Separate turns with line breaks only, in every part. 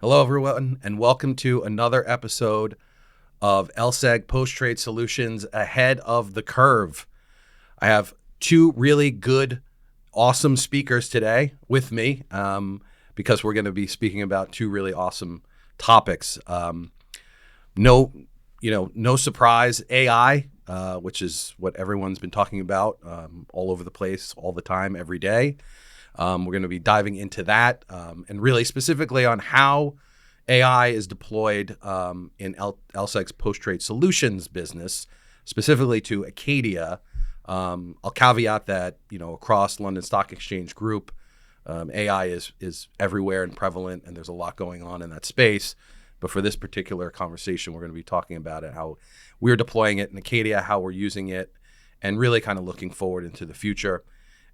Hello, everyone, and welcome to another episode of LSEG Post-Trade Solutions Ahead of the Curve. I have two really good, awesome speakers today with me because we're going to be speaking about two really awesome topics. No surprise, AI, which is what everyone's been talking about all over the place, all the time, every day. We're going to be diving into that and really specifically on how AI is deployed in LSEG's post-trade solutions business, specifically to Acadia. I'll caveat that, across London Stock Exchange Group, AI is everywhere and prevalent, and there's a lot going on in that space. But for this particular conversation, we're going to be talking about it, how we're deploying it in Acadia, how we're using it, and really kind of looking forward into the future.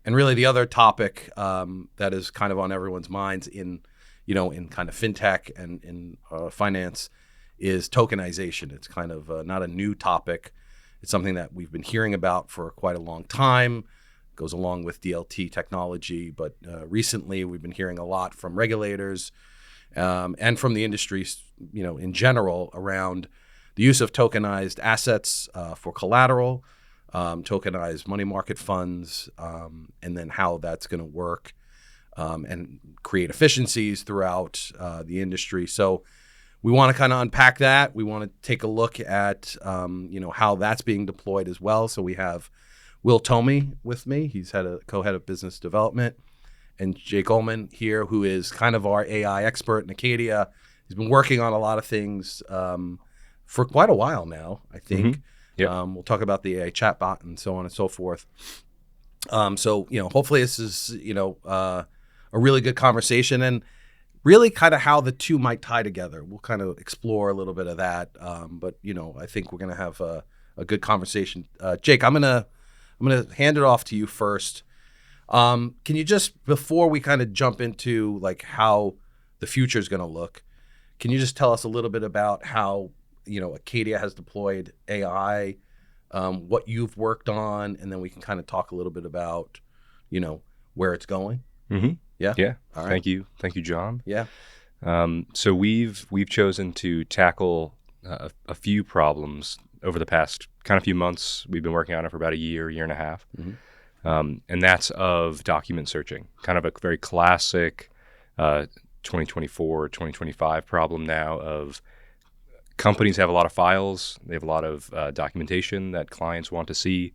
And really the other topic that is kind of on everyone's minds in kind of fintech and in finance is tokenization. It's kind of not a new topic. It's something that we've been hearing about for quite a long time. It goes along with DLT technology, but recently we've been hearing a lot from regulators and from the industry, in general, around the use of tokenized assets for collateral, tokenized money market funds, and then how that's going to work and create efficiencies throughout the industry. So we want to kind of unpack that. We want to take a look at, how that's being deployed as well. So we have Will Tomey with me. He's co-head of business development, and Jake Ullman here, who is kind of our AI expert in Acadia. He's been working on a lot of things for quite a while now, I think.
Mm-hmm. Yep.
We'll talk about the AI chatbot and so on and so forth. So hopefully this is, a really good conversation and really kind of how the two might tie together. We'll kind of explore a little bit of that. But I think we're going to have a good conversation. Jake, I'm going to hand it off to you first. Can you just, before we kind of jump into like how the future is going to look, can you just tell us a little bit about how, Acadia has deployed AI, what you've worked on, and then we can kind of talk a little bit about, where it's going?
Mm-hmm.
Yeah.
Yeah.
All right.
Thank you, John.
Yeah.
So we've chosen to tackle a few problems over the past kind of few months. We've been working on it for about a year and a half.
Mm-hmm.
And that's of document searching, kind of a very classic 2024, 2025 problem now of companies have a lot of files. They have a lot of documentation that clients want to see,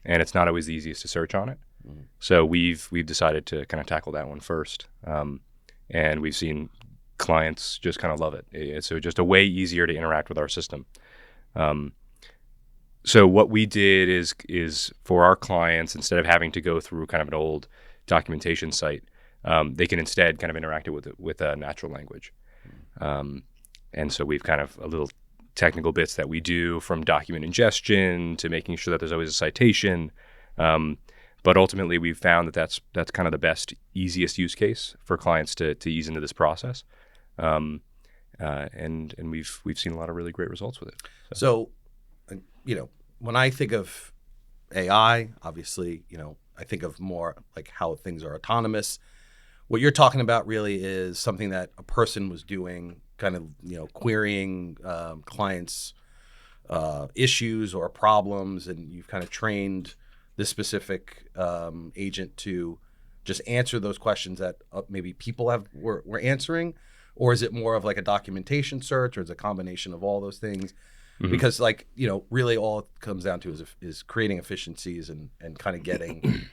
and it's not always the easiest to search on it. Mm-hmm. So we've decided to kind of tackle that one first. And we've seen clients just kind of love it. It's just a way easier to interact with our system. So what we did is for our clients, instead of having to go through kind of an old documentation site, they can instead kind of interact it with a natural language. And so we've kind of a little technical bits that we do, from document ingestion to making sure that there's always a citation. But ultimately, we've found that that's kind of the best, easiest use case for clients to ease into this process. And we've seen a lot of really great results with it.
So, when I think of AI, obviously, I think of more like how things are autonomous. What you're talking about really is something that a person was doing, kind of, querying clients' issues or problems, and you've kind of trained this specific agent to just answer those questions that maybe people were answering, or is it more of like a documentation search, or is it a combination of all those things? Mm-hmm. Because really all it comes down to is creating efficiencies and kind of getting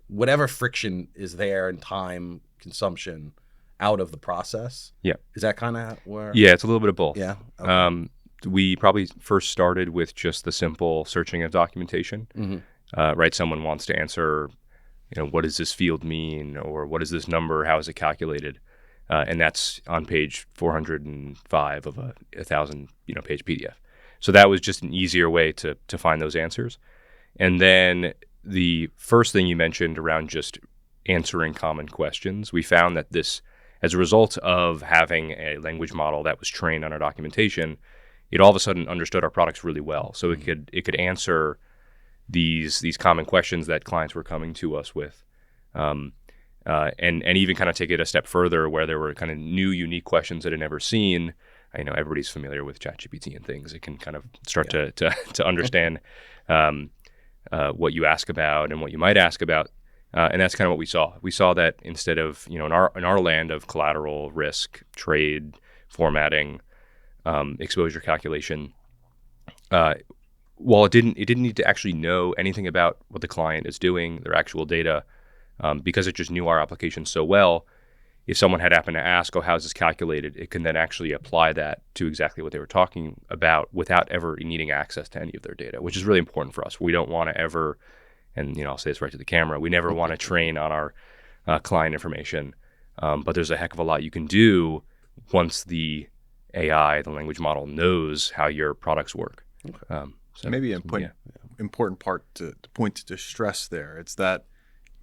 whatever friction is there in time consumption out of the process.
Yeah.
Is that kind of where?
Yeah, it's a little bit of both.
Yeah. Okay.
We probably first started with just the simple searching of documentation. Mm-hmm. Right. Someone wants to answer, what does this field mean? Or what is this number? How is it calculated? And that's on page 405 of a 1,000, page PDF. So that was just an easier way to find those answers. And then the first thing you mentioned around just answering common questions, we found that this, as a result of having a language model that was trained on our documentation, it all of a sudden understood our products really well. So it could answer these common questions that clients were coming to us with. and even kind of take it a step further where there were kind of new, unique questions that I'd never seen. I know everybody's familiar with ChatGPT and things. It can kind of start to understand what you ask about and what you might ask about. And that's kind of what we saw. We saw that instead of, in our land of collateral, risk, trade, formatting, exposure calculation, while it didn't need to actually know anything about what the client is doing, their actual data, because it just knew our application so well. If someone had happened to ask, "Oh, how's this calculated?" it can then actually apply that to exactly what they were talking about without ever needing access to any of their data, which is really important for us. We don't want to ever, and I'll say this right to the camera, we never want to train on our client information, but there's a heck of a lot you can do once the AI, the language model, knows how your products work.
So maybe an important part to point to stress there. It's that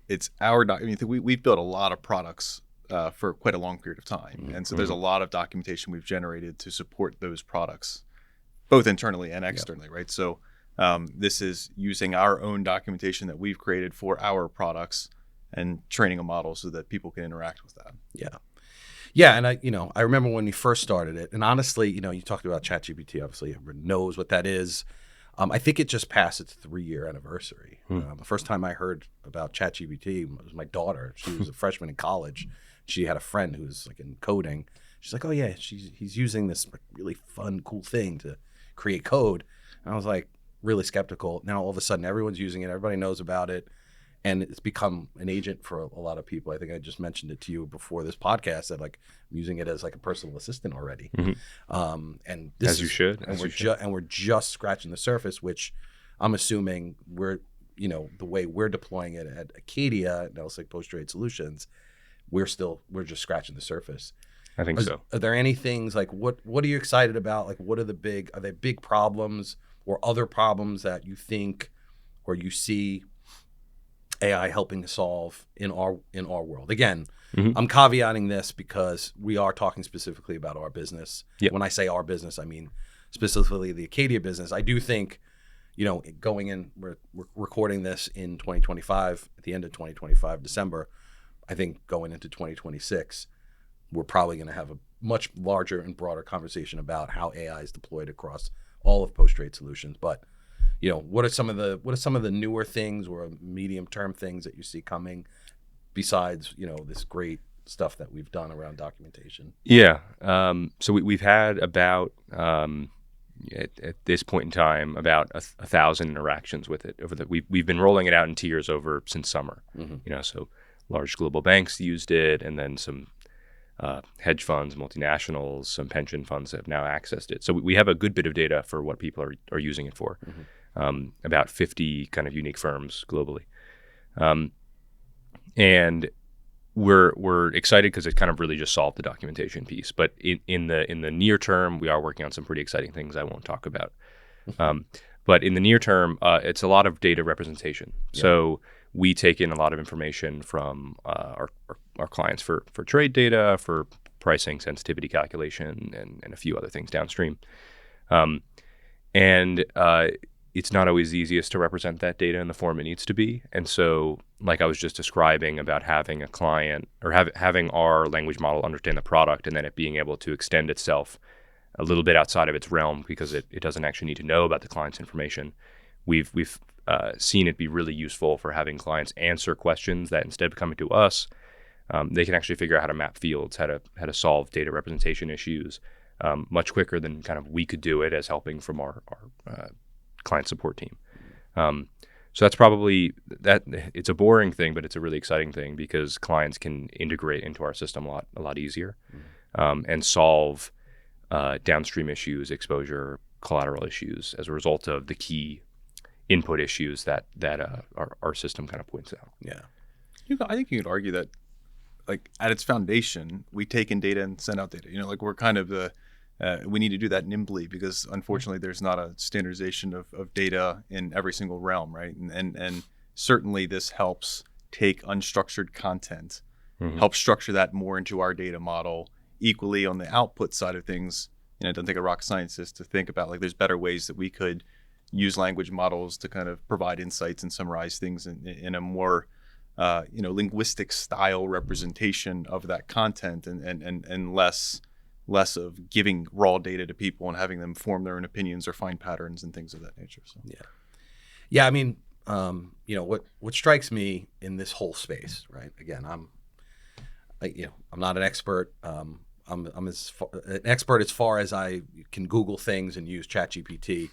it's our we've built a lot of products for quite a long period of time. And so there's a lot of documentation we've generated to support those products, both internally and externally, right? So this is using our own documentation that we've created for our products and training a model so that people can interact with that.
Yeah, and I remember when we first started it, and honestly, you talked about ChatGPT. Obviously, everyone knows what that is. I think it just passed its 3-year anniversary. The first time I heard about ChatGPT was my daughter. She was a freshman in college. She had a friend who was like in coding. She's like, "Oh yeah, he's using this really fun, cool thing to create code." And I was like really skeptical. Now all of a sudden, everyone's using it. Everybody knows about it. And it's become an agent for a lot of people. I think I just mentioned it to you before this podcast that like I'm using it as like a personal assistant already. And this
as you should.
And we're just scratching the surface, which I'm assuming we're the way we're deploying it at Acadia and Nelsic Post Trade Solutions, we're just scratching the surface.
I think so.
Are there any things like what are you excited about? Like are there big problems or other problems that you think or you see AI helping to solve in our world? Again, I'm caveating this because we are talking specifically about our business.
Yep.
When I say our business, I mean specifically the Acadia business. I do think, going in, we're recording this in 2025, at the end of 2025, December. I think going into 2026, we're probably going to have a much larger and broader conversation about how AI is deployed across all of Post Trade Solutions. But what are some of the newer things or medium-term things that you see coming besides, this great stuff that we've done around documentation?
Yeah. So we've had about, at this point in time, about 1,000 interactions with it. We've been rolling it out in tiers since summer. So large global banks used it, and then some hedge funds, multinationals, some pension funds have now accessed it. So we have a good bit of data for what people are using it for. About 50 kind of unique firms globally. And we're excited because it kind of really just solved the documentation piece. But in the near term, we are working on some pretty exciting things I won't talk about. But in the near term, it's a lot of data representation. Yeah. So we take in a lot of information from our clients for trade data, for pricing, sensitivity calculation, and a few other things downstream. And it's not always the easiest to represent that data in the form it needs to be. And so, like I was just describing about having a client or having our language model understand the product and then it being able to extend itself a little bit outside of its realm because it doesn't actually need to know about the client's information. We've seen it be really useful for having clients answer questions that instead of coming to us, they can actually figure out how to map fields, how to solve data representation issues much quicker than kind of we could do it as helping from our client support team. So that's probably that. It's a boring thing, but it's a really exciting thing because clients can integrate into our system a lot easier and solve downstream issues, exposure, collateral issues as a result of the key input issues that our system kind of points out.
Yeah, I think you could argue that, like at its foundation, we take in data and send out data. Like we're kind of we need to do that nimbly because unfortunately there's not a standardization of data in every single realm, right? And certainly this helps take unstructured content, help structure that more into our data model. Equally on the output side of things, it doesn't take a rocket scientist to think about like there's better ways that we could use language models to kind of provide insights and summarize things in a more linguistic style representation of that content, and less of giving raw data to people and having them form their own opinions or find patterns and things of that nature. So
Yeah. I mean, what strikes me in this whole space, right? Again, I'm not an expert. I'm an expert as far as I can Google things and use ChatGPT.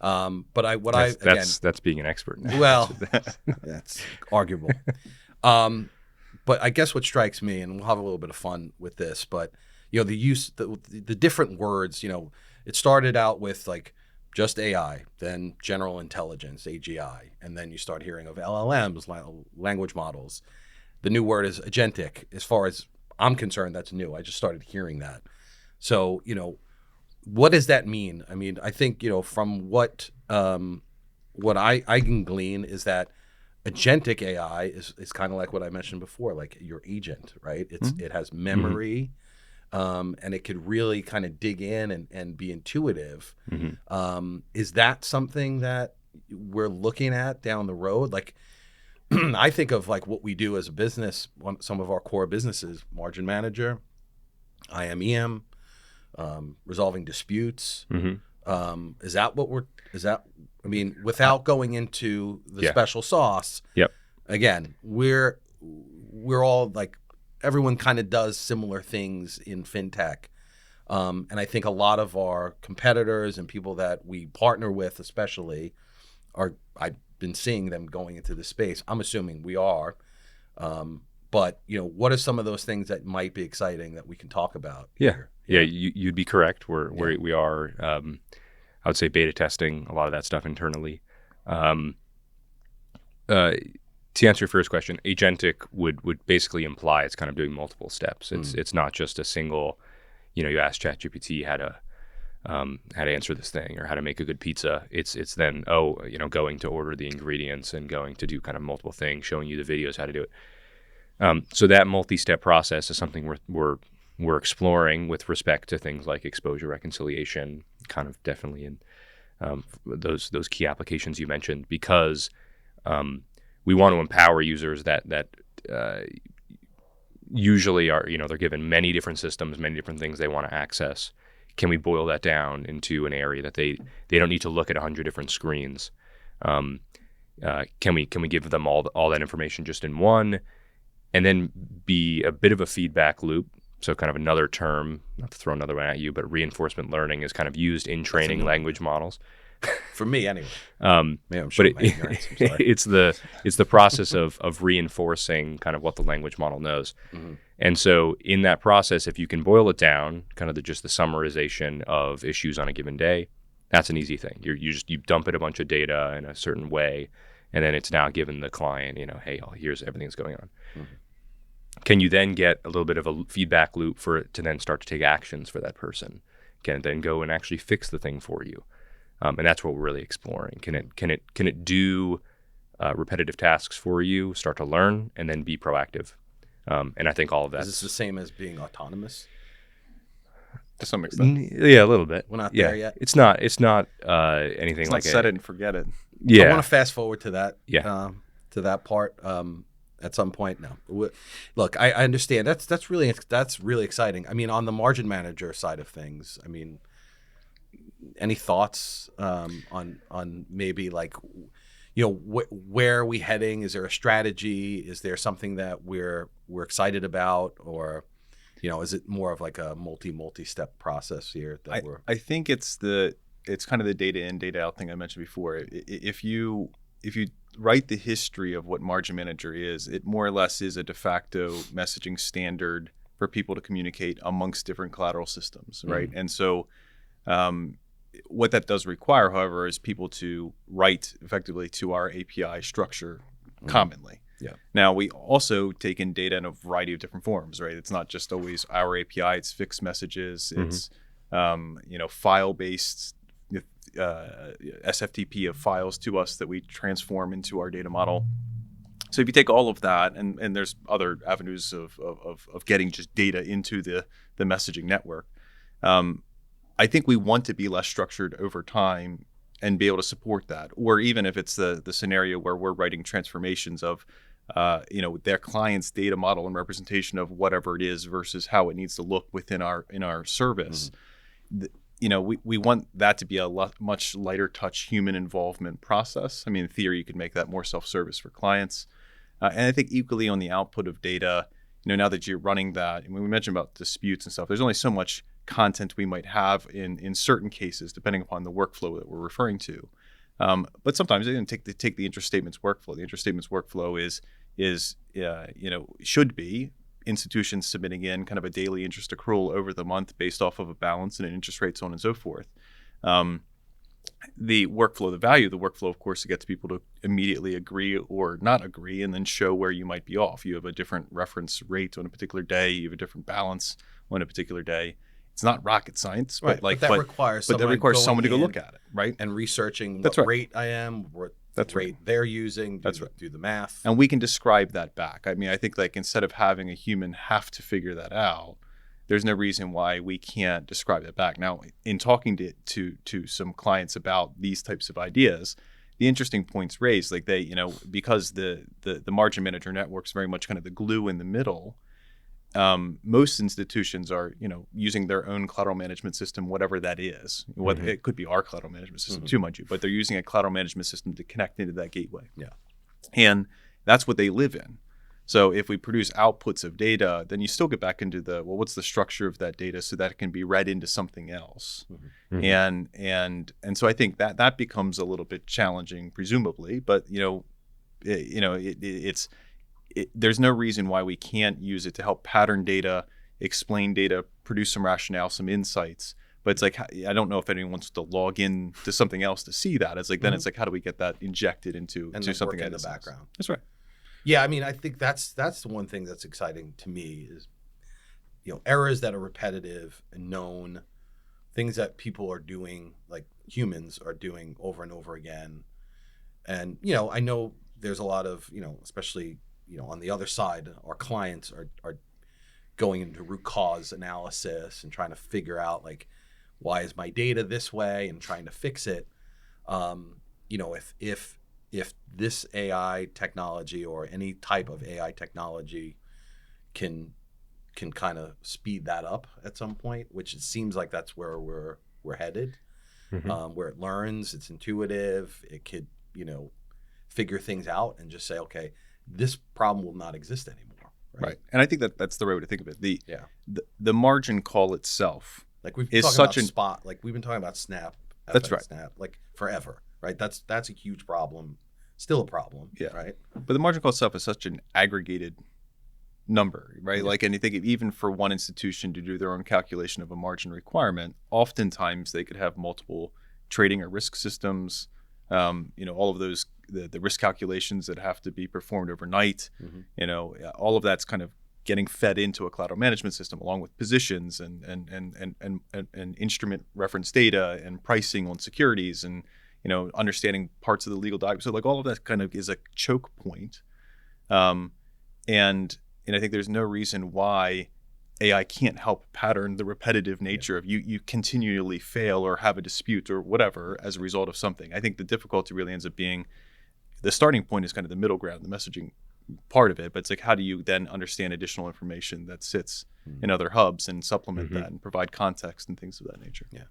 But
that's being an expert now.
Well, that's arguable. But I guess what strikes me, and we'll have a little bit of fun with this, but the different words. It started out with like just AI, then general intelligence, AGI, and then you start hearing of LLMs, language models. The new word is agentic. As far as I'm concerned, that's new. I just started hearing that. So, what does that mean? I mean, I think, from what I can glean is that agentic AI is kind of like what I mentioned before, like your agent, right? It has memory, and it could really kind of dig in and be intuitive. Is that something that we're looking at down the road? Like, I think of like what we do as a business, some of our core businesses, margin manager, IMEM, resolving disputes. Is that I mean, without going into the special sauce, again, we're all like, everyone kind of does similar things in fintech. And I think a lot of our competitors and people that we partner with especially I've been seeing them going into the space. I'm assuming we are. But, what are some of those things that might be exciting that we can talk about?
Yeah, you'd be correct. We are, I would say, beta testing a lot of that stuff internally. To answer your first question, agentic would basically imply it's kind of doing multiple steps. It's not just a single, you ask ChatGPT how to answer this thing or how to make a good pizza. It's then going to order the ingredients and going to do kind of multiple things, showing you the videos how to do it. So that multi-step process is something we're exploring with respect to things like exposure reconciliation, kind of definitely in those key applications you mentioned, because we want to empower users that usually are, they're given many different systems, many different things they want to access. Can we boil that down into an area that they don't need to look at 100 different screens? Can we give them all that information just in one, and then be a bit of a feedback loop? So kind of another term, not to throw another one at you, but reinforcement learning is kind of used in training language models.
For me, anyway.
I'm it's the process of reinforcing kind of what the language model knows. And so in that process, if you can boil it down, kind of just the summarization of issues on a given day, that's an easy thing. You dump it a bunch of data in a certain way, and then it's now given the client, hey, here's everything that's going on. Can you then get a little bit of a feedback loop for it to then start to take actions for that person? Can it then go and actually fix the thing for you? And that's what we're really exploring. Can it do repetitive tasks for you, start to learn, and then be proactive? And I think all of that.
Is this the same as being autonomous?
To some extent.
Yeah, a little bit.
We're not there yet.
It's not anything
It's
like
not set it and forget it.
Yeah.
I want to fast forward to that.
Yeah.
To that part. At some point. No, look, I understand. That's really exciting. I mean, on the margin manager side of things, I mean, any thoughts on maybe like, where are we heading? Is there a strategy? Is there something that we're excited about, or is it more of like a multi-step process here?
I think it's kind of the data in, data out thing I mentioned before. If you write the history of what margin manager is, it more or less is a de facto messaging standard for people to communicate amongst different collateral systems, right? And so what that does require, however, is people to write effectively to our API structure commonly.
Yeah.
Now, we also take in data in a variety of different forms, right? It's not just always our API, it's fixed messages, it's file-based SFTP of files to us that we transform into our data model. So if you take all of that, and there's other avenues of getting just data into the messaging network, I think we want to be less structured over time and be able to support that. Or even if it's the scenario where we're writing transformations of their client's data model and representation of whatever it is versus how it needs to look within our service. We want that to be a much lighter touch human involvement process. I mean, in theory, you could make that more self-service for clients. And I think equally on the output of data, now that you're running that, and when we mentioned about disputes and stuff, there's only so much content we might have in certain cases, depending upon the workflow that we're referring to. But sometimes take the interest statements workflow. The interest statements workflow should be institutions submitting in kind of a daily interest accrual over the month based off of a balance and an interest rate, so on and so forth. The workflow, the value of the workflow, of course, to get people to immediately agree or not agree and then show where you might be off. You have a different reference rate on a particular day. You have a different balance on a particular day. It's not rocket science,
right.
but
that requires
someone to go look at it, right?
And researching
That's
what
right.
rate I am, what
That's
rate
right.
they're using,
That's right.
do the math.
And we can describe that back. I mean, I think instead of having a human have to figure that out, there's no reason why we can't describe that back. Now, in talking to some clients about these types of ideas, the interesting points raised, because the margin manager network is very much kind of the glue in the middle. Most institutions are, using their own collateral management system, whatever that is. It could be our collateral management system too, mind you, but they're using a collateral management system to connect into that gateway.
Yeah.
And that's what they live in. So if we produce outputs of data, then you still get back into what's the structure of that data so that it can be read into something else. And so I think that becomes a little bit challenging, presumably, but there's no reason why we can't use it to help pattern data, explain data, produce some rationale, some insights. But it's I don't know if anyone wants to log in to something else to see that. It's then it's how do we get that injected into something
in the background?
That's right.
Yeah, I mean, I think that's the one thing that's exciting to me is, errors that are repetitive and known, things that people are doing, like humans are doing over and over again. And, I know there's a lot of, especially, on the other side, our clients are going into root cause analysis and trying to figure out why is my data this way and trying to fix it. If this AI technology or any type of AI technology can kind of speed that up at some point, which it seems like that's where we're headed, where it learns, it's intuitive, it could figure things out and just say, okay, this problem will not exist anymore.
Right. And I think that's the right way to think of it. The margin call itself,
we've been talking about spot, we've been talking about Snap.
That's right.
Snap, forever. Right. That's a huge problem. Still a problem.
Yeah.
Right.
But the margin call itself is such an aggregated number, right?
Yeah.
And you think even for one institution to do their own calculation of a margin requirement, oftentimes they could have multiple trading or risk systems. All of those the risk calculations that have to be performed overnight. All of that's kind of getting fed into a collateral management system along with positions and instrument reference data and pricing on securities and understanding parts of the legal document. So all of that kind of is a choke point. And I think there's no reason why AI can't help pattern the repetitive nature of you continually fail or have a dispute or whatever as a result of something. I think the difficulty really ends up being the starting point is kind of the middle ground, the messaging part of it. But it's how do you then understand additional information that sits in other hubs and supplement that and provide context and things of that nature.
Yeah.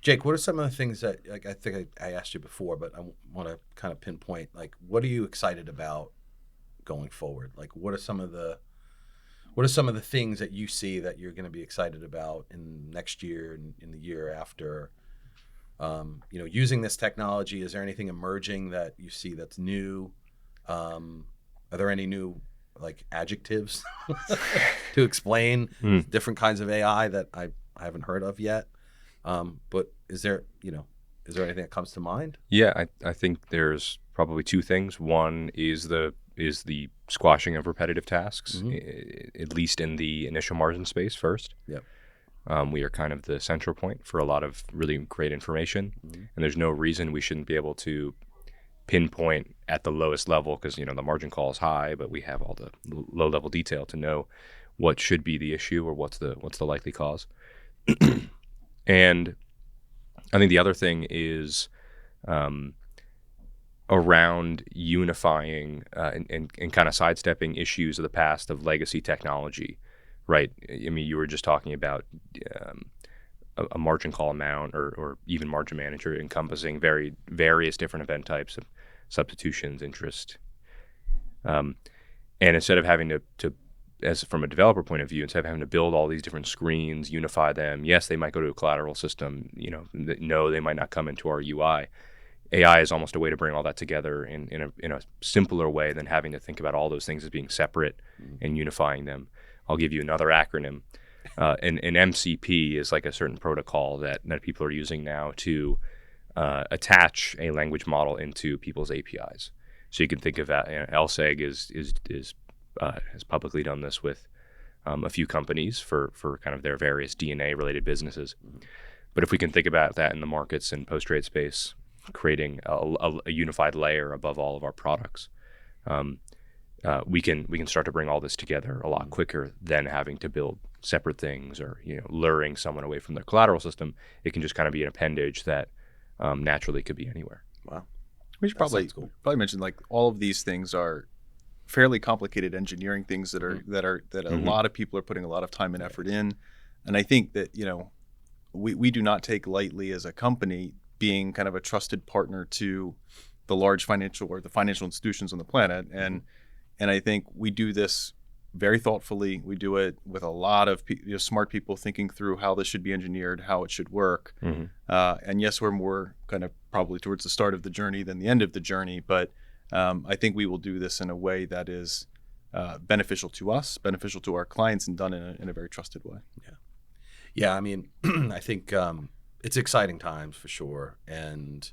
Jake, what are some of the things that I think I asked you before, but I want to kind of pinpoint, what are you excited about going forward? What are some of the things that you see that you're going to be excited about in next year and in the year after? Using this technology, is there anything emerging that you see that's new? Are there any new adjectives to explain different kinds of AI that I haven't heard of yet? But is there anything that comes to mind?
Yeah, I think there's probably two things. One is the squashing of repetitive tasks, at least in the initial margin space first.
Yep.
We are kind of the central point for a lot of really great information, and there's no reason we shouldn't be able to pinpoint at the lowest level because the margin call is high, but we have all the low level detail to know what should be the issue or what's the likely cause. And I think the other thing is around unifying and kind of sidestepping issues of the past of legacy technology, right? I mean, you were just talking about a margin call amount or even margin manager encompassing various different event types of substitutions, interest. And instead of having to, as from a developer point of view, instead of having to build all these different screens, unify them, yes, they might go to a collateral system, no, they might not come into our UI. AI is almost a way to bring all that together in a simpler way than having to think about all those things as being separate and unifying them. I'll give you another acronym. An MCP is like a certain protocol that people are using now to attach a language model into people's APIs. So you can think of that. LSEG has publicly done this with a few companies for kind of their various DNA related businesses. But if we can think about that in the markets and post-trade space, creating a unified layer above all of our products, we can start to bring all this together a lot quicker than having to build separate things or luring someone away from their collateral system. It can just kind of be an appendage that naturally could be anywhere.
Wow.
We should probably mention like all of these things are fairly complicated engineering things that a lot of people are putting a lot of time and effort in, and I think that we do not take lightly as a company being kind of a trusted partner to the large financial institutions on the planet. And I think we do this very thoughtfully. We do it with a lot of smart people thinking through how this should be engineered, how it should work. And yes, we're more kind of probably towards the start of the journey than the end of the journey. But I think we will do this in a way that is beneficial to us, beneficial to our clients, and done in a very trusted way.
Yeah. I mean, I think it's exciting times for sure. And,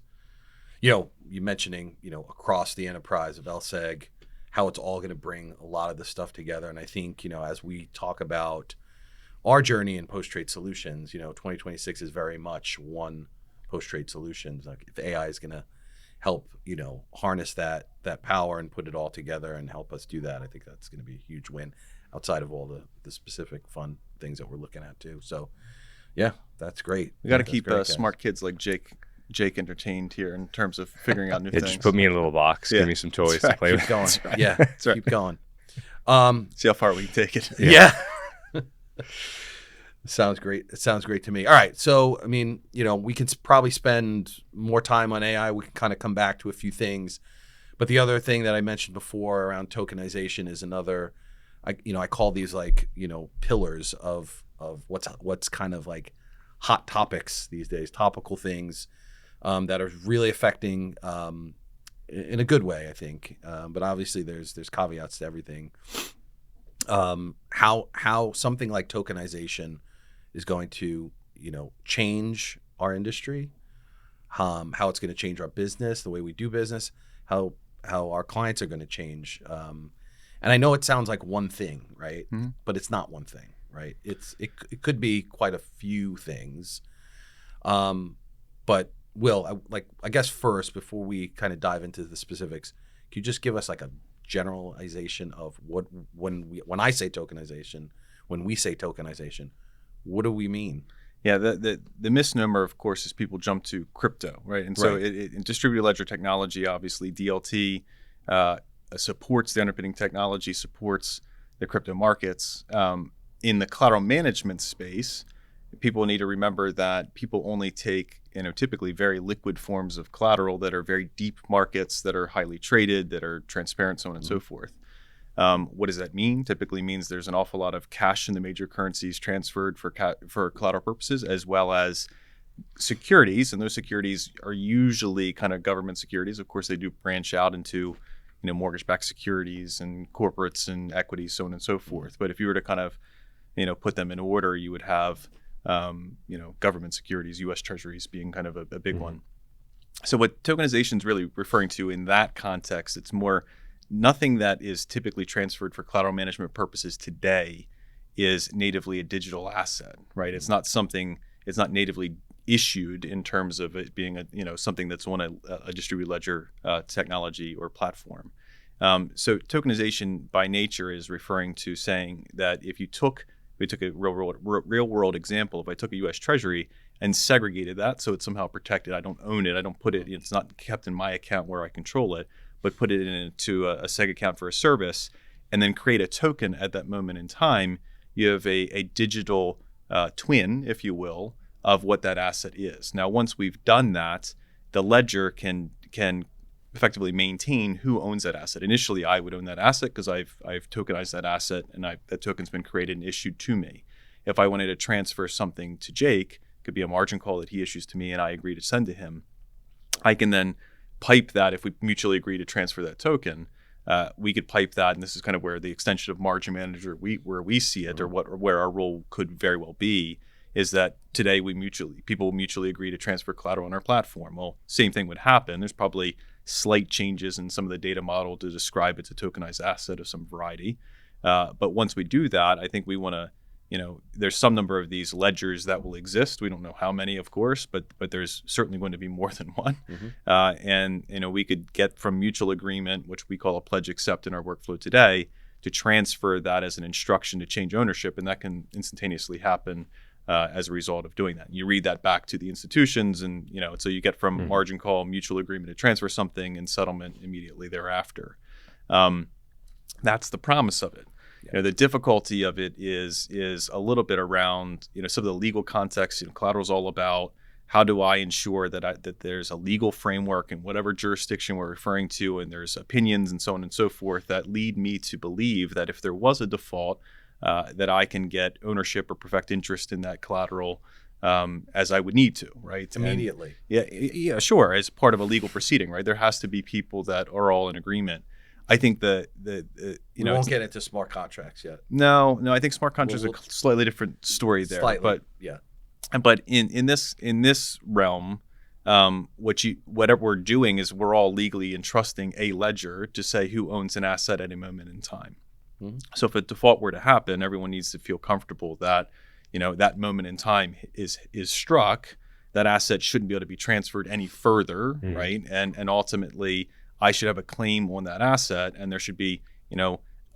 you mentioning, across the enterprise of LSEG, how it's all going to bring a lot of this stuff together. And I think, as we talk about our journey in post-trade solutions, 2026 is very much one post-trade solutions. Like if AI is going to help, harness that power and put it all together and help us do that, I think that's going to be a huge win outside of all the specific fun things that we're looking at too. So yeah, that's great.
We got to keep smart kids like Jake entertained here in terms of figuring out new things.
Just put me in a little box. Give me some toys to play with.
Keep going.
Right.
Yeah, keep going.
See how far we can take it.
Yeah. Sounds great. It sounds great to me. All right. So, I mean, we can probably spend more time on AI. We can kind of come back to a few things. But the other thing that I mentioned before around tokenization is another, I call these like, pillars of what's kind of like hot topics these days, topical things that are really affecting in a good way, I think. But obviously there's caveats to everything. How something like tokenization is going to, change our industry, how it's going to change our business, the way we do business, how our clients are going to change. And I know it sounds like one thing, right? Mm-hmm. But it's not one thing, right? It could be quite a few things. But Will, I guess first, before we kind of dive into the specifics, can you just give us like a generalization of when I say tokenization, when we say tokenization, what do we mean?
Yeah, the misnomer, of course, is people jump to crypto, right? And so in distributed ledger technology, obviously DLT supports the underpinning technology, supports the crypto markets. In the collateral management space, people need to remember that people only take, typically very liquid forms of collateral that are very deep markets, that are highly traded, that are transparent, so on and so forth. What does that mean? Typically means there's an awful lot of cash in the major currencies transferred for collateral purposes, as well as securities. And those securities are usually kind of government securities. Of course, they do branch out into mortgage-backed securities and corporates and equities, so on and so forth. But if you were to kind of put them in order, you would have government securities, U.S. Treasuries being kind of a big one. So what tokenization is really referring to in that context, it's more nothing that is typically transferred for collateral management purposes today is natively a digital asset, right? It's not natively issued in terms of it being something that's on a distributed ledger technology or platform. So tokenization by nature is referring to saying that if we took a real world example, if I took a U.S. Treasury and segregated that so it's somehow protected. I don't own it. I don't put it, it's not kept in my account where I control it, but put it into a seg account for a service, and then create a token at that moment in time. You have a digital twin, if you will, of what that asset is. Now, once we've done that, the ledger can effectively maintain who owns that asset. Initially, I would own that asset because I've tokenized that asset, and that token's been created and issued to me. If I wanted to transfer something to Jake, it could be a margin call that he issues to me and I agree to send to him. I can then pipe that. If we mutually agree to transfer that token, we could pipe that, and this is kind of where the extension of margin manager where we see it, or where our role could very well be, is that today people mutually agree to transfer collateral on our platform. Well, same thing would happen. There's probably slight changes in some of the data model to describe it's a tokenized asset of some variety. But once we do that, I think we want to, there's some number of these ledgers that will exist. We don't know how many, of course, but there's certainly going to be more than one. And we could get from mutual agreement, which we call a pledge accept in our workflow today, to transfer that as an instruction to change ownership, and that can instantaneously happen as a result of doing that. You read that back to the institutions, and so you get from margin call, mutual agreement to transfer something, and settlement immediately thereafter. That's the promise of it. The difficulty of it is a little bit around some of the legal context. Collateral is all about how do I ensure that there's a legal framework in whatever jurisdiction we're referring to, and there's opinions and so on and so forth that lead me to believe that if there was a default, that I can get ownership or perfect interest in that collateral as I would need to, right?
Immediately.
Yeah, sure. As part of a legal proceeding, right? There has to be people that are all in agreement. I think we
won't get into smart contracts yet.
No. I think smart contracts are a slightly different story there.
Slightly, yeah.
But in this realm, whatever we're doing is we're all legally entrusting a ledger to say who owns an asset at a moment in time. So if a default were to happen, everyone needs to feel comfortable that, that moment in time is struck. That asset shouldn't be able to be transferred any further, right? And ultimately, I should have a claim on that asset, and there should be,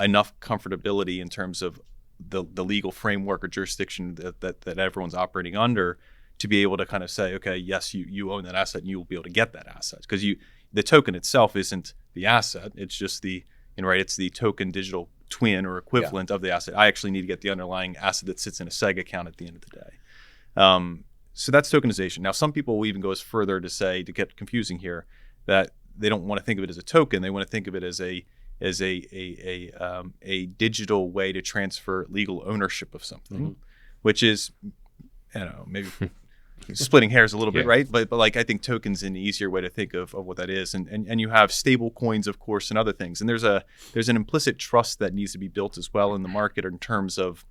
enough comfortability in terms of the legal framework or jurisdiction that everyone's operating under to be able to kind of say, okay, yes, you own that asset, and you will be able to get that asset, because the token itself isn't the asset; it's just the it's the token digital twin or equivalent of the asset. I actually need to get the underlying asset that sits in a seg account at the end of the day. So that's tokenization. Now, some people will even go as further to say, to get confusing here, that they don't want to think of it as a token. They want to think of it as a digital way to transfer legal ownership of something, which is, maybe splitting hairs a little bit, right? But like, I think token's an easier way to think of what that is. And you have stable coins, of course, and other things. And there's an implicit trust that needs to be built as well in the market in terms of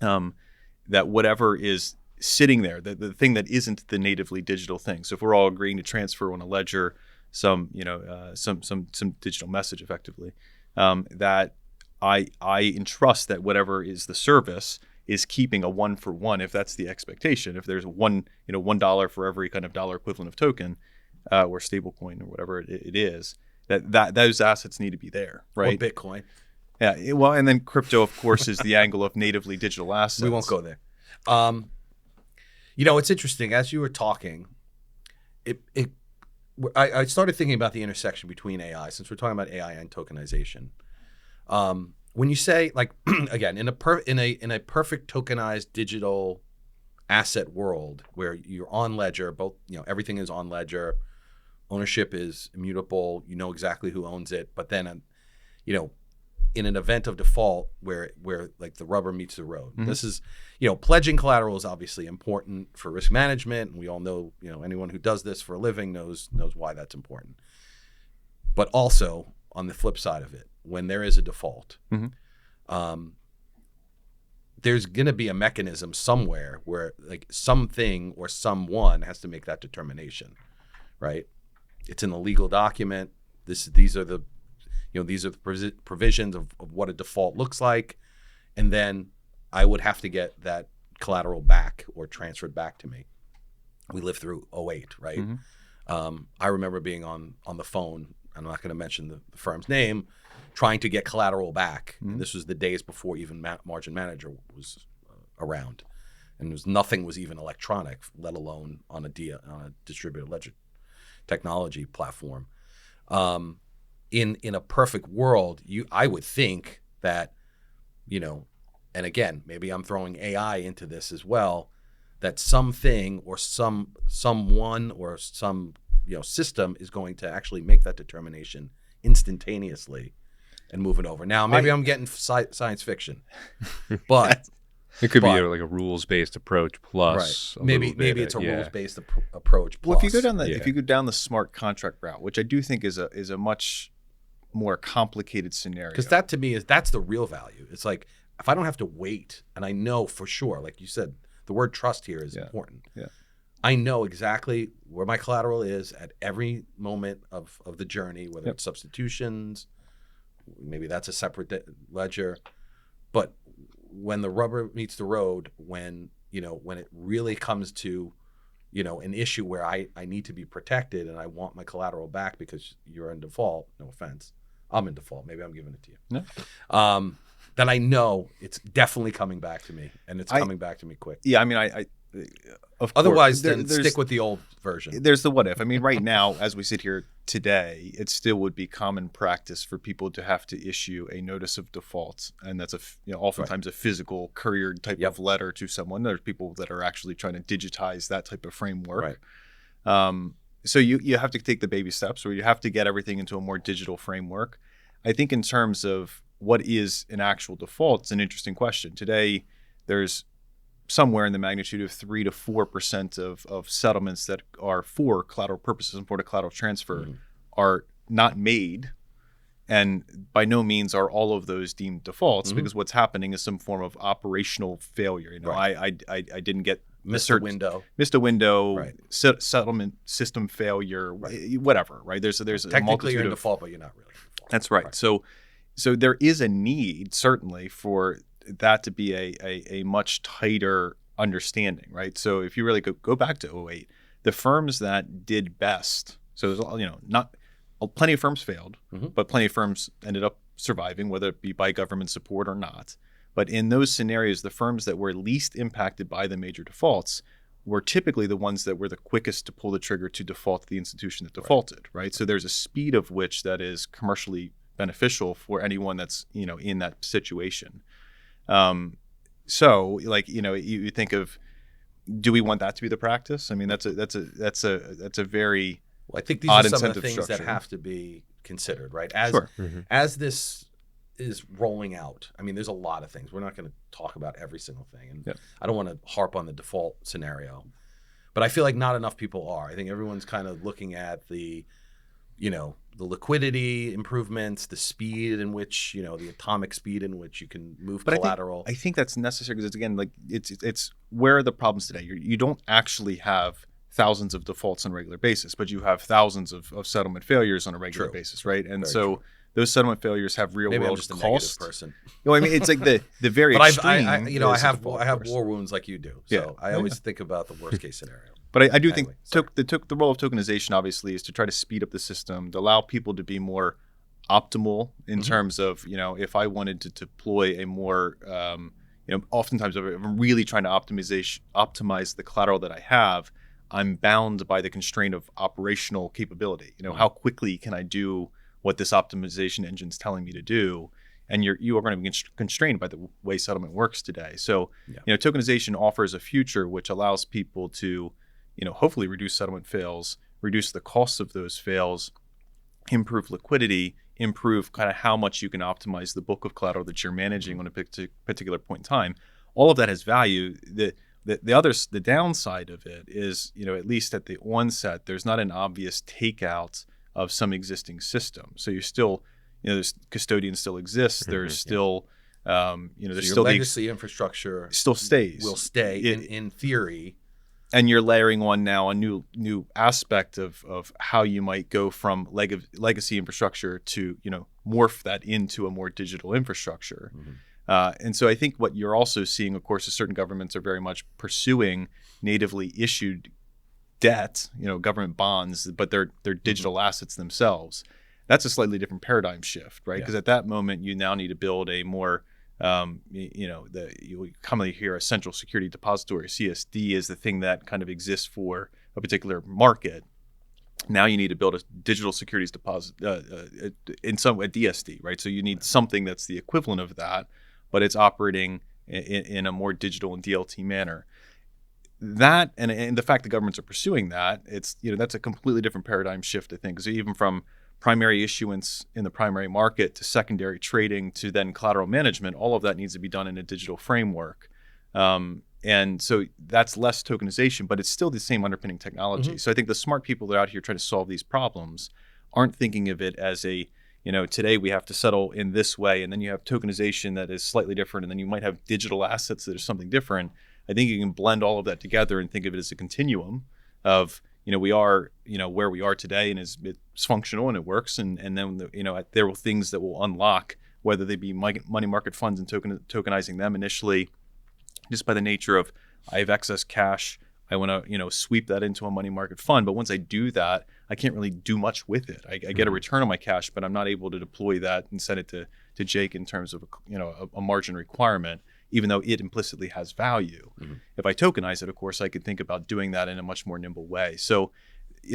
that whatever is sitting there, the thing that isn't the natively digital thing. So if we're all agreeing to transfer on a ledger some digital message effectively, that I entrust that whatever is the service is keeping a 1-for-1, if that's the expectation. If there's $1 for every kind of dollar equivalent of token or stable coin or whatever it is, that those assets need to be there, right?
Or Bitcoin.
Yeah, well, and then crypto, of course, is the angle of natively digital assets.
We won't go there. It's interesting. As you were talking, I started thinking about the intersection between AI, since we're talking about AI and tokenization. When you say, like, again, in a perfect tokenized digital asset world where you're on ledger, both, everything is on ledger, ownership is immutable, exactly who owns it, but then, in an event of default where like the rubber meets the road, this is, pledging collateral is obviously important for risk management, and we all know, anyone who does this for a living knows why that's important. But also, on the flip side of it, when there is a default, there's going to be a mechanism somewhere where, like, something or someone has to make that determination, right? It's in the legal document. These are the provisions of what a default looks like, and then I would have to get that collateral back or transferred back to me. We lived through 2008, right? I remember being on the phone, I'm not going to mention the firm's name, trying to get collateral back. And this was the days before even Margin Manager was around. and nothing was even electronic, let alone on a distributed ledger technology platform. In a perfect world, I would think that, and again, maybe I'm throwing AI into this as well, that something or someone or some system is going to actually make that determination instantaneously and move it over. Now, maybe I'm getting science fiction, but
it could be like a rules-based approach plus
right. Maybe it's a rules-based approach. Plus.
Well, if you go down the smart contract route, which I do think is a much more complicated scenario,
because that to me that's the real value. It's like if I don't have to wait, and I know for sure, like you said, the word trust here is important.
Yeah.
I know exactly where my collateral is at every moment of the journey, whether it's substitutions, maybe that's a separate ledger. But when the rubber meets the road, when it really comes to, an issue where I need to be protected and I want my collateral back because you're in default, no offense, I'm in default, maybe I'm giving it to you.
No.
Then I know it's definitely coming back to me, and it's coming back to me quick.
Yeah, I mean, I of
otherwise,
course,
then stick with the old version.
There's the what if. I mean, right now, as we sit here today, it still would be common practice for people to have to issue a notice of default, and that's oftentimes a physical courier type of letter to someone. There's people that are actually trying to digitize that type of framework. Right. So you have to take the baby steps, or you have to get everything into a more digital framework. I think in terms of what is an actual default, it's an interesting question. Today, there's somewhere in the magnitude of 3 to 4% of settlements that are for collateral purposes and for the collateral transfer are not made. And by no means are all of those deemed defaults, because what's happening is some form of operational failure. I didn't get
missed a window,
right. Settlement system failure, right. Whatever. Right? There's
technically
a multitude
you're in
of
default, but you're not really in default.
That's right. So there is a need certainly for that to be a much tighter understanding, right? So if you really go back to 2008, the firms that did best, so there's not plenty of firms failed, but plenty of firms ended up surviving, whether it be by government support or not. But in those scenarios, the firms that were least impacted by the major defaults were typically the ones that were the quickest to pull the trigger to default the institution that defaulted, right? So there's a speed of which that is commercially beneficial for anyone that's in that situation. So you think of, do we want that to be the practice? I mean, that's a very
I think these are some of the things that have to be considered, right? As this is rolling out, I mean, there's a lot of things. We're not going to talk about every single thing, and I don't want to harp on the default scenario, but I feel like not enough people are. I think everyone's kind of looking at the liquidity improvements, the speed in which, the atomic speed in which you can move collateral.
I think that's necessary because it's where are the problems today? You don't actually have thousands of defaults on a regular basis, but you have thousands of settlement failures on a regular basis, right? And those settlement failures have real world
cost.
Maybe I'm just a negative person. I mean, it's like the very
but
extreme.
I have war wounds like you do, so I always think about the worst case scenario.
But I do think the role of tokenization obviously is to try to speed up the system, to allow people to be more optimal in terms of, if I wanted to deploy a more, oftentimes if I'm really trying to optimize the collateral that I have, I'm bound by the constraint of operational capability. How quickly can I do what this optimization engine is telling me to do? And you are going to be constrained by the way settlement works today. So, tokenization offers a future which allows people to, hopefully reduce settlement fails, reduce the costs of those fails, improve liquidity, improve kind of how much you can optimize the book of collateral that you're managing on a particular point in time. All of that has value. The downside of it is, at least at the onset, there's not an obvious takeout of some existing system. So you're still, there's custodian still exists. There's still, there's
so
still
legacy infrastructure
still stays.
Will stay in theory.
And you're layering on now a new aspect of how you might go from legacy infrastructure to morph that into a more digital infrastructure. And so I think what you're also seeing, of course, is certain governments are very much pursuing natively issued debt, government bonds, but they're digital assets themselves. That's a slightly different paradigm shift, right? Because at that moment, you now need to build a more You commonly hear a central security depository, CSD, is the thing that kind of exists for a particular market. Now you need to build a digital securities deposit in some way, DSD, right? So you need something that's the equivalent of that, but it's operating in a more digital and DLT manner. That and the fact that governments are pursuing that, that's a completely different paradigm shift, I think. So even from primary issuance in the primary market to secondary trading to then collateral management, all of that needs to be done in a digital framework. And so that's less tokenization, but it's still the same underpinning technology. So I think the smart people that are out here trying to solve these problems aren't thinking of it as today we have to settle in this way, and then you have tokenization that is slightly different, and then you might have digital assets that are something different. I think you can blend all of that together and think of it as a continuum of, we are, where we are today, and it's functional and it works. And then, there will things that will unlock, whether they be money market funds and tokenizing them initially, just by the nature of I have excess cash. I want to, sweep that into a money market fund. But once I do that, I can't really do much with it. I get a return on my cash, but I'm not able to deploy that and send it to Jake in terms of a margin requirement, even though it implicitly has value. If I tokenize it, of course, I could think about doing that in a much more nimble way. So,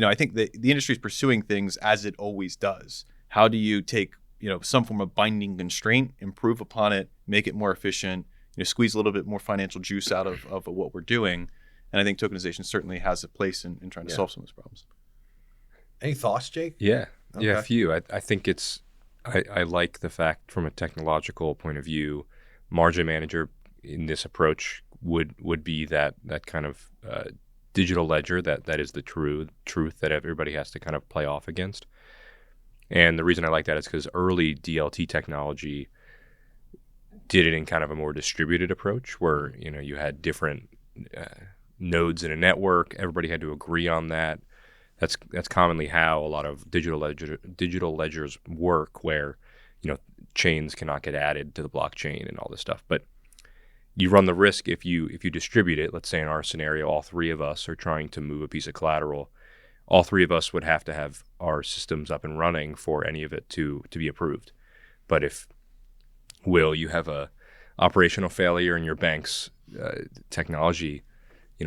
I think the industry is pursuing things as it always does. How do you take, some form of binding constraint, improve upon it, make it more efficient, squeeze a little bit more financial juice out of what we're doing? And I think tokenization certainly has a place in trying to solve some of those problems.
Any thoughts, Jake?
Yeah,
Okay.
a few. I think I like the fact from a technological point of view, margin manager in this approach would be that kind of digital ledger that is the truth that everybody has to kind of play off against. And the reason I like that is because early DLT technology did it in kind of a more distributed approach where you had different nodes in a network. Everybody had to agree on that. That's commonly how a lot of digital ledgers work, where chains cannot get added to the blockchain and all this stuff. But you run the risk if you distribute it. Let's say in our scenario, all three of us are trying to move a piece of collateral. All three of us would have to have our systems up and running for any of it to be approved. But if you have a operational failure in your bank's technology,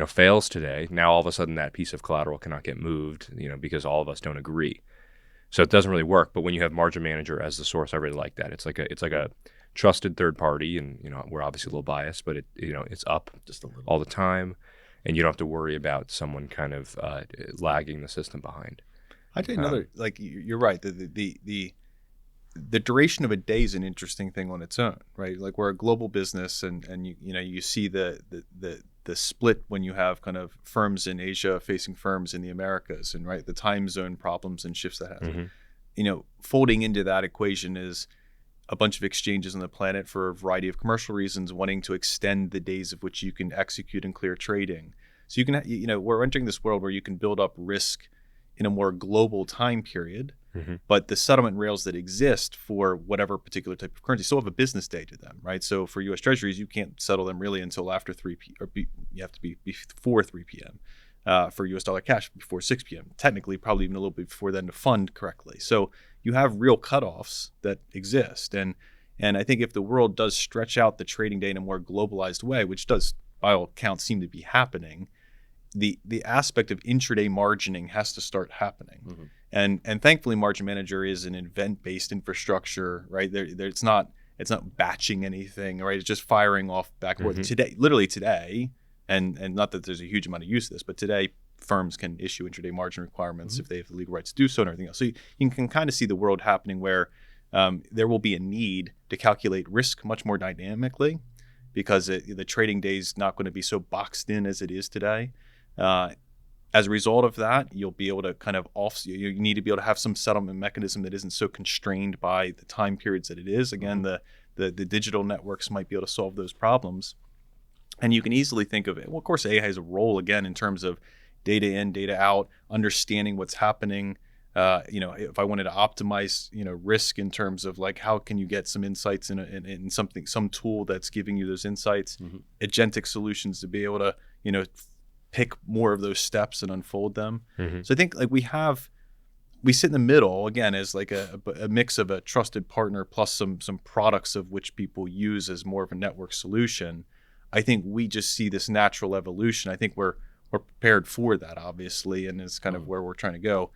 fails today, now all of a sudden that piece of collateral cannot get moved, because all of us don't agree. So it doesn't really work. But when you have margin manager as the source, I really like that. It's like a trusted third party, and we're obviously a little biased, but it's up
Just a little.
all the time, and you don't have to worry about someone kind of lagging the system behind.
I'd say another, you're right. The duration of a day is an interesting thing on its own, right? Like, we're a global business, and you see the split when you have kind of firms in Asia facing firms in the Americas, and right, the time zone problems and shifts that has. Folding into that equation is a bunch of exchanges on the planet for a variety of commercial reasons, wanting to extend the days of which you can execute and clear trading. So you can, we're entering this world where you can build up risk in a more global time period, but the settlement rails that exist for whatever particular type of currency still have a business day to them, right? So for U.S. Treasuries, you can't settle them really until after 3 p.m. or you have to be before 3 p.m. For U.S. dollar cash, before 6 p.m. Technically, probably even a little bit before then to fund correctly. So you have real cutoffs that exist, and I think if the world does stretch out the trading day in a more globalized way, which does by all accounts seem to be happening, the aspect of intraday margining has to start happening. And thankfully, Margin Manager is an event-based infrastructure, right? It's not batching anything, right? It's just firing off back and forth. Today, literally today, and not that there's a huge amount of use of this, but today firms can issue intraday margin requirements if they have the legal rights to do so and everything else. So you can kind of see the world happening where there will be a need to calculate risk much more dynamically, because the trading day is not going to be so boxed in as it is today. As a result of that, you'll be able to kind of you need to be able to have some settlement mechanism that isn't so constrained by the time periods that it is. Again, the digital networks might be able to solve those problems. And you can easily think of it. Well, of course, AI has a role, again, in terms of data in, data out, understanding what's happening. If I wanted to optimize, risk in terms of like, how can you get some insights in some tool that's giving you those insights, agentic solutions to be able to, pick more of those steps and unfold them. So I think like we have we sit in the middle again as like a mix of a trusted partner plus some products of which people use as more of a network solution. I think we just see this natural evolution. I think we're prepared for that, obviously, and is kind of where we're trying to go.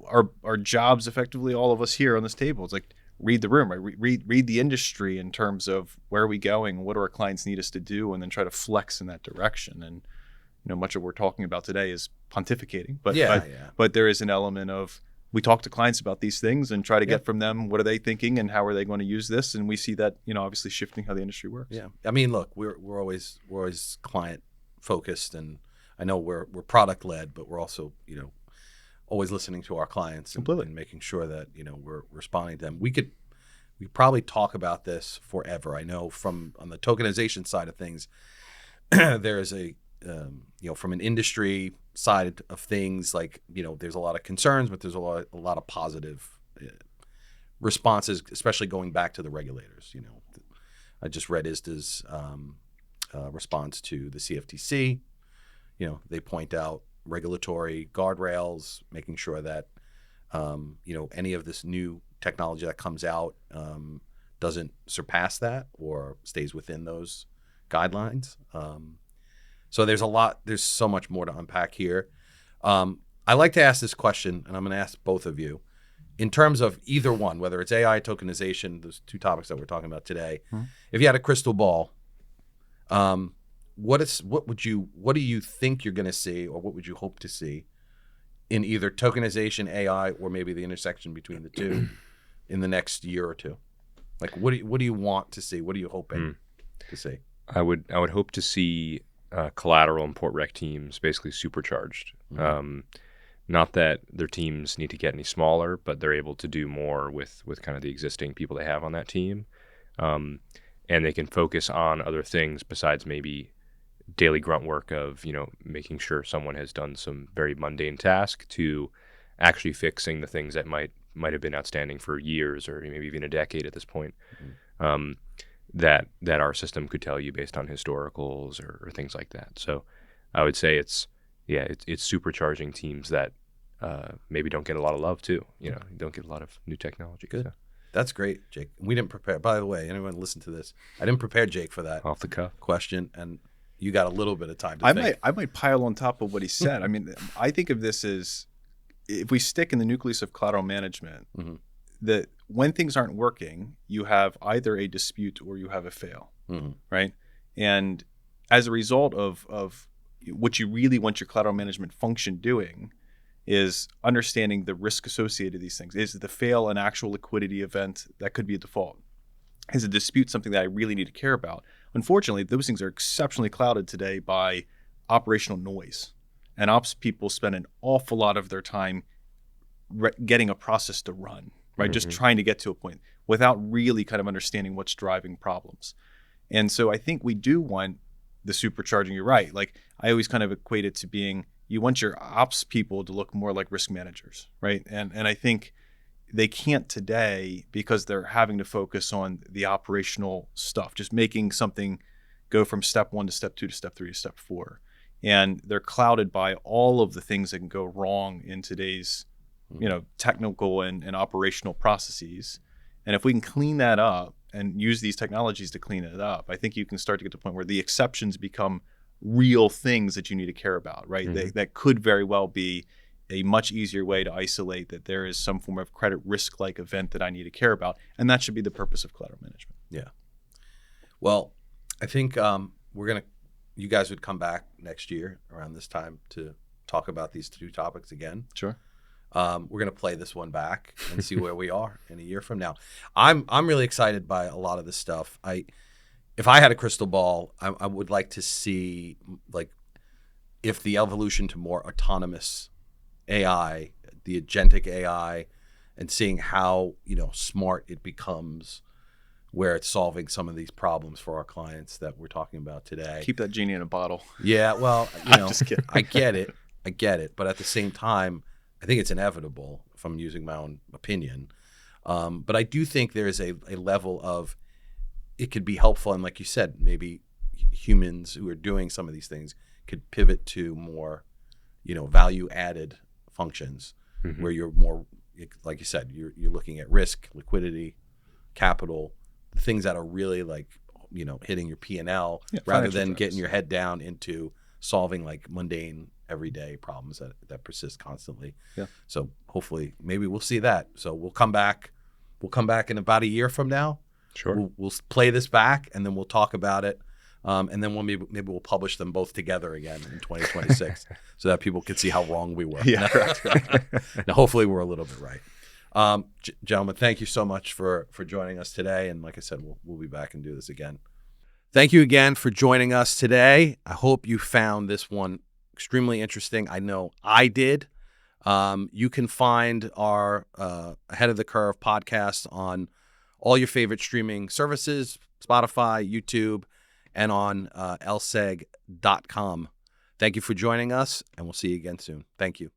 Our jobs, effectively, all of us here on this table, it's like read the room, right? Read the industry in terms of where are we going, what do our clients need us to do, and then try to flex in that direction. And much of what we're talking about today is pontificating, but there is an element of we talk to clients about these things and try to get from them what are they thinking and how are they going to use this, and we see that obviously shifting how the industry works.
Yeah, I mean, look, we're always client focused, and I know we're product led, but we're also always listening to our clients and making sure that we're responding to them. We probably talk about this forever. I know on the tokenization side of things, there is a from an industry side of things, like there's a lot of concerns, but there's a lot of positive responses, especially going back to the regulators. I just read ISDA's response to the CFTC. They point out regulatory guardrails, making sure that any of this new technology that comes out doesn't surpass that or stays within those guidelines. So there's so much more to unpack here. I like to ask this question, and I'm going to ask both of you, in terms of either one, whether it's AI, tokenization, those two topics that we're talking about today. If you had a crystal ball, what do you think you're going to see, or what would you hope to see in either tokenization, AI, or maybe the intersection between the two in the next year or two? Like, what do you want to see? What are you hoping to see?
I would hope to see collateral and port rec teams basically supercharged. Not that their teams need to get any smaller, but they're able to do more with kind of the existing people they have on that team. And they can focus on other things besides maybe daily grunt work of, making sure someone has done some very mundane task to actually fixing the things that might have been outstanding for years or maybe even a decade at this point. That our system could tell you based on historicals or things like that. So I would say it's supercharging teams that maybe don't get a lot of love too. Don't get a lot of new technology.
Good.
So.
That's great, Jake. We didn't prepare. By the way, anyone listen to this? I didn't prepare Jake for that
off the cuff
question, and you got a little bit of time to think.
I might pile on top of what he said. I mean, I think of this as if we stick in the nucleus of collateral management, that when things aren't working, you have either a dispute or you have a fail, right? And as a result of what you really want your collateral management function doing is understanding the risk associated with these things. Is the fail an actual liquidity event that could be a default? Is a dispute something that I really need to care about? Unfortunately, those things are exceptionally clouded today by operational noise. And ops people spend an awful lot of their time getting a process to run, right? Just trying to get to a point without really kind of understanding what's driving problems. And so I think we do want the supercharging. You're right. Like I always kind of equate it to being, you want your ops people to look more like risk managers, right? And I think they can't today because they're having to focus on the operational stuff, just making something go from step 1 to step 2 to step 3 to step 4. And they're clouded by all of the things that can go wrong in today's, technical and operational processes. And if we can clean that up and use these technologies to clean it up, I think you can start to get to a point where the exceptions become real things that you need to care about, right? That could very well be a much easier way to isolate that there is some form of credit risk-like event that I need to care about. And that should be the purpose of collateral management.
Yeah. Well, I think you guys would come back next year around this time to talk about these two topics again.
Sure.
We're going to play this one back and see where we are in a year from now. I'm really excited by a lot of this stuff. If I had a crystal ball, I would like to see like if the evolution to more autonomous AI, the agentic AI, and seeing how smart it becomes, where it's solving some of these problems for our clients that we're talking about today.
Keep that genie in a bottle.
Yeah, well,
I'm just kidding.
I get it, but at the same time, I think it's inevitable if I'm using my own opinion. But I do think there is a level of it could be helpful, and like you said, maybe humans who are doing some of these things could pivot to more, value added functions where you're more, like you said, you're looking at risk, liquidity, capital, the things that are really like, hitting your P&L rather than getting your head down into solving like mundane everyday problems that persist constantly.
Yeah.
So hopefully maybe we'll see that. So we'll come back in about a year from now.
Sure.
We'll play this back and then we'll talk about it. And then maybe we'll publish them both together again in 2026 so that people can see how wrong we were.
Yeah.
Now, hopefully we're a little bit right. Gentlemen, thank you so much for joining us today. And like I said, we'll be back and do this again. Thank you again for joining us today. I hope you found this one extremely interesting. I know I did. You can find our Ahead of the Curve podcast on all your favorite streaming services, Spotify, YouTube, and on lseg.com. Thank you for joining us, and we'll see you again soon. Thank you.